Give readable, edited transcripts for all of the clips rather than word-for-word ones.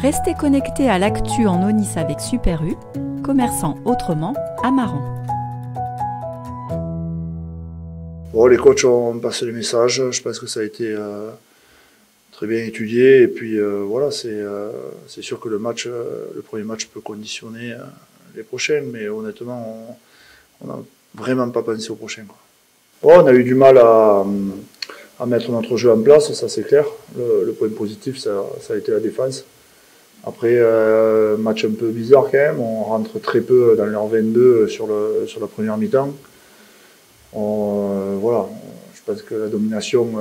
Restez connectés à l'actu en Aunis avec Super U, commerçant autrement à Maran. Bon, les coachs ont passé les messages, je pense que ça a été très bien étudié et puis voilà, c'est sûr que le premier match peut conditionner les prochains, mais honnêtement on n'a vraiment pas pensé au prochain, quoi. Bon, on a eu du mal à mettre notre jeu en place, ça c'est clair. Le point positif ça a été la défense. Après, match un peu bizarre quand même, on rentre très peu dans leur 22 sur la première mi-temps. Voilà, je pense que la domination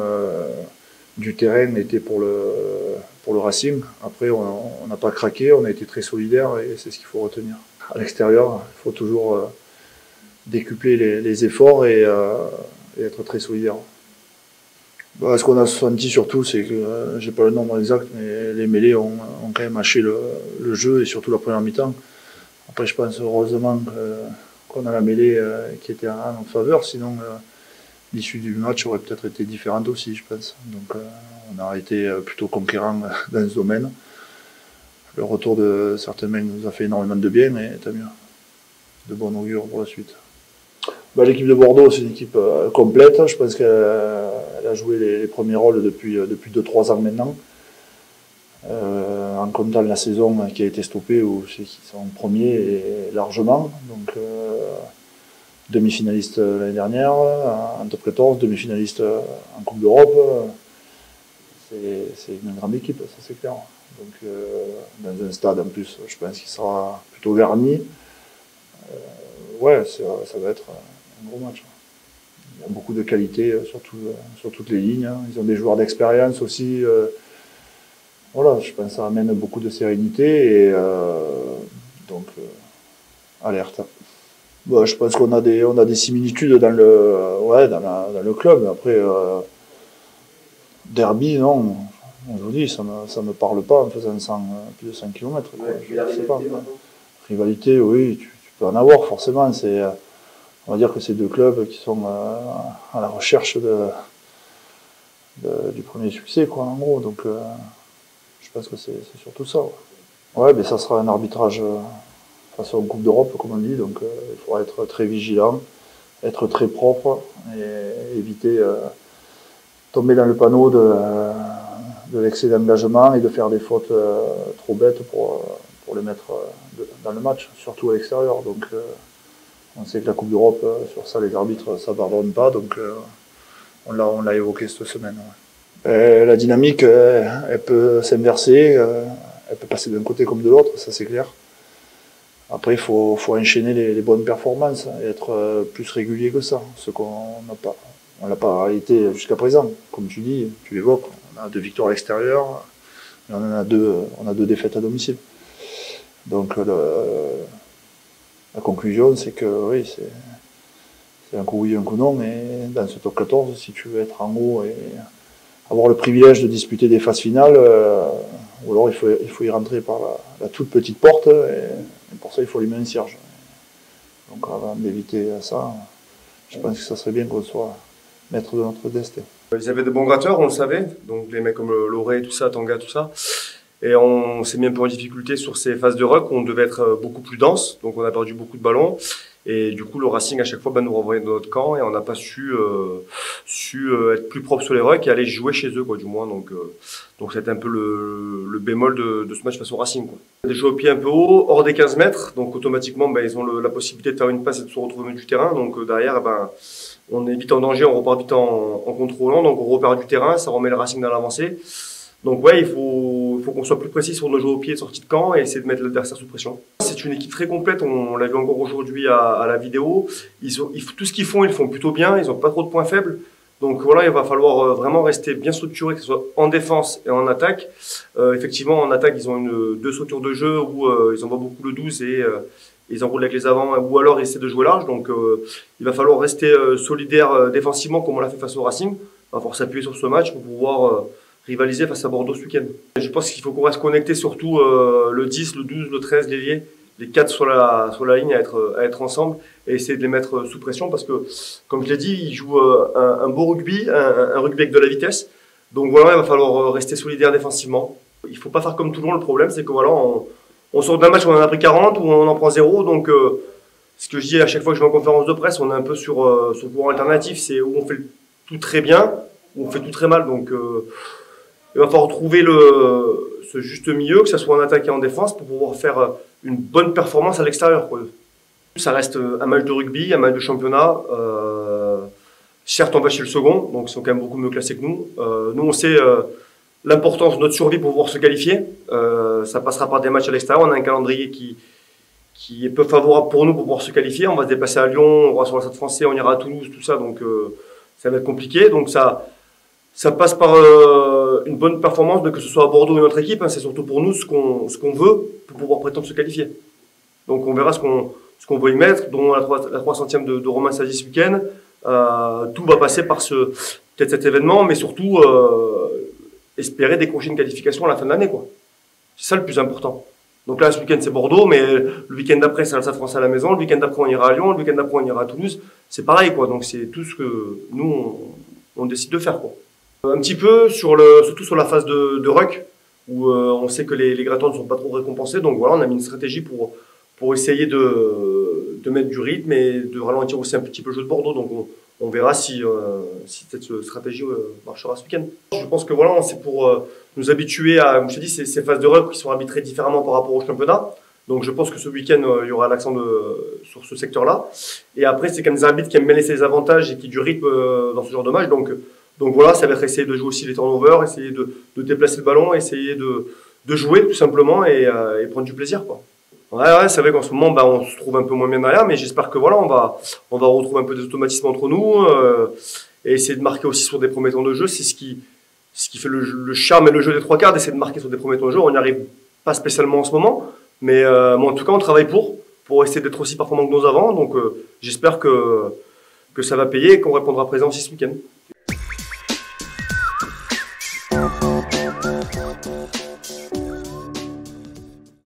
du terrain était pour le Racing. Après, on n'a pas craqué, on a été très solidaires et c'est ce qu'il faut retenir. À l'extérieur, il faut toujours décupler les efforts et être très solidaire. Ce qu'on a senti surtout, c'est que, j'ai pas le nombre exact, mais les mêlées ont quand même haché le jeu et surtout la première mi-temps. Après, je pense heureusement qu'on a la mêlée qui était en notre faveur, sinon l'issue du match aurait peut-être été différente aussi, je pense. Donc on a été plutôt conquérant dans ce domaine. Le retour de certains mecs nous a fait énormément de bien et tant mieux. De bon augure pour la suite. L'équipe de Bordeaux, c'est une équipe complète. Je pense qu'elle a joué les premiers rôles depuis 2-3 ans maintenant. En comptant la saison qui a été stoppée, où c'est qu'ils sont premiers et largement. Donc demi-finaliste l'année dernière, en top 14, demi-finaliste en Coupe d'Europe. C'est une grande équipe, ça c'est clair. Donc dans un stade en plus, je pense qu'il sera plutôt garni. Ouais, ça va être un gros match. Il y a beaucoup de qualité sur toutes les lignes. Ils ont des joueurs d'expérience aussi. Voilà, je pense que ça amène beaucoup de sérénité et donc alerte. Je pense qu'on a des similitudes dans le club. Après, derby, non. Aujourd'hui, ça me parle pas en faisant plus de 100 km. Je sais pas. Rivalité, oui, tu peux en avoir forcément. On va dire que c'est deux clubs qui sont à la recherche du premier succès, quoi, en gros. Donc, je pense que c'est surtout ça. Ouais, mais ça sera un arbitrage face à une Coupe d'Europe, comme on dit. Donc, il faudra être très vigilant, être très propre et éviter tomber dans le panneau de l'excès d'engagement et de faire des fautes trop bêtes pour les mettre dans le match, surtout à l'extérieur. Donc, on sait que la Coupe d'Europe, sur ça, les arbitres, ça ne pardonne pas. Donc, on l'a évoqué cette semaine. Ouais. La dynamique, elle peut s'inverser, elle peut passer d'un côté comme de l'autre, ça c'est clair. Après, il faut enchaîner les bonnes performances et être plus régulier que ça, ce qu'on n'a pas. On l'a pas été jusqu'à présent. Comme tu dis, tu l'évoques, on a 2 victoires à l'extérieur, et on a deux défaites à domicile. Donc la conclusion, c'est que oui, c'est un coup oui, un coup non, mais dans ce top 14, si tu veux être en haut et avoir le privilège de disputer des phases finales, ou alors il faut y rentrer par la toute petite porte, et pour ça il faut allumer un cierge. Donc avant d'éviter ça, je pense que ça serait bien qu'on soit maître de notre destin. Ils avaient de bons gratteurs, on le savait, donc les mecs comme Loré, tout ça, Tanga, tout ça. Et on s'est mis un peu en difficulté sur ces phases de ruck où on devait être beaucoup plus dense, donc on a perdu beaucoup de ballons. Et du coup, le Racing, à chaque fois, nous renvoyait dans notre camp et on n'a pas su être plus propre sur les rucks et aller jouer chez eux, quoi, du moins. Donc c'était un peu le bémol de ce match face au Racing, quoi. Des jeux au pied un peu haut, hors des 15 mètres, donc automatiquement, ils ont la possibilité de faire une passe et de se retrouver au milieu du terrain. Donc derrière, on est vite en danger, on repart vite en contrôlant, donc on repart du terrain, ça remet le Racing dans l'avancée. Donc ouais, il faut qu'on soit plus précis sur nos jeux au pied de sortie de camp et essayer de mettre l'adversaire sous pression. C'est une équipe très complète, on l'a vu encore aujourd'hui à la vidéo. Tout ce qu'ils font, ils le font plutôt bien, ils n'ont pas trop de points faibles. Donc voilà, il va falloir vraiment rester bien structuré, que ce soit en défense et en attaque. Effectivement, en attaque, ils ont 2 structures de jeu où ils envoient beaucoup le 12 et ils enroulent avec les avants, ou alors ils essaient de jouer large. Donc il va falloir rester solidaire défensivement comme on l'a fait face au Racing. Il va falloir s'appuyer sur ce match pour pouvoir rivaliser face à Bordeaux ce week-end. Je pense qu'il faut qu'on reste connecté surtout le 10, le 12, le 13, l'ailier, les 4 sur la ligne à être ensemble et essayer de les mettre sous pression parce que, comme je l'ai dit, ils jouent un beau rugby, un rugby avec de la vitesse. Donc voilà, il va falloir rester solidaire défensivement. Il faut pas faire comme tout le monde. Le problème, c'est que voilà, on sort d'un match où on en a pris 40, où on en prend 0. Donc, ce que je dis à chaque fois que je vais en conférence de presse, on est un peu sur le courant alternatif. C'est où on fait tout très bien, où on fait tout très mal. Donc, il va falloir trouver ce juste milieu, que ce soit en attaque et en défense, pour pouvoir faire une bonne performance à l'extérieur. Ça reste un match de rugby, un match de championnat. Certes, on va chez le second, donc ils sont quand même beaucoup mieux classés que nous. Nous, on sait l'importance de notre survie pour pouvoir se qualifier. Ça passera par des matchs à l'extérieur. On a un calendrier qui est peu favorable pour nous pour pouvoir se qualifier. On va se déplacer à Lyon, on va sur le Stade Français, on ira à Toulouse, tout ça. Donc, ça va être compliqué. Donc, ça passe par une bonne performance, mais que ce soit à Bordeaux ou une autre équipe. Hein, c'est surtout pour nous ce qu'on veut pour pouvoir prétendre se qualifier. Donc, on verra ce qu'on veut y mettre, dont la 300e de Romain Sazi ce week-end. Tout va passer par peut-être cet événement, mais surtout espérer décrocher une qualification à la fin de l'année, quoi. C'est ça le plus important. Donc là, ce week-end, c'est Bordeaux, mais le week-end d'après, c'est le Stade Français à la maison. Le week-end d'après, on ira à Lyon. Le week-end d'après, on ira à Toulouse. C'est pareil, quoi. Donc c'est tout ce que nous, on décide de faire, quoi. Un petit peu surtout sur la phase de ruck, où on sait que les grattons ne sont pas trop récompensés. Donc voilà, on a mis une stratégie pour essayer de mettre du rythme et de ralentir aussi un petit peu le jeu de Bordeaux. Donc on verra si cette stratégie marchera ce week-end. Je pense que voilà, c'est pour nous habituer à, comme je te dis, ces phases de ruck qui sont arbitrées différemment par rapport au championnat. Donc je pense que ce week-end, il y aura l'accent sur ce secteur-là. Et après, c'est quand même des arbitres qui aiment bien laisser les avantages et qui du rythme dans ce genre de match. Donc voilà, ça va être essayer de jouer aussi les turnovers, essayer de déplacer le ballon, essayer de jouer tout simplement et prendre du plaisir, quoi. Ouais, c'est vrai qu'en ce moment, on se trouve un peu moins bien derrière, mais j'espère que voilà, on va retrouver un peu des automatismes entre nous et essayer de marquer aussi sur des premiers temps de jeu. C'est ce qui fait le charme et le jeu des trois quarts, d'essayer de marquer sur des premiers temps de jeu. On n'y arrive pas spécialement en ce moment, mais en tout cas, on travaille pour essayer d'être aussi performant que nos avants. Donc, j'espère que ça va payer et qu'on répondra présent aussi ce week-end.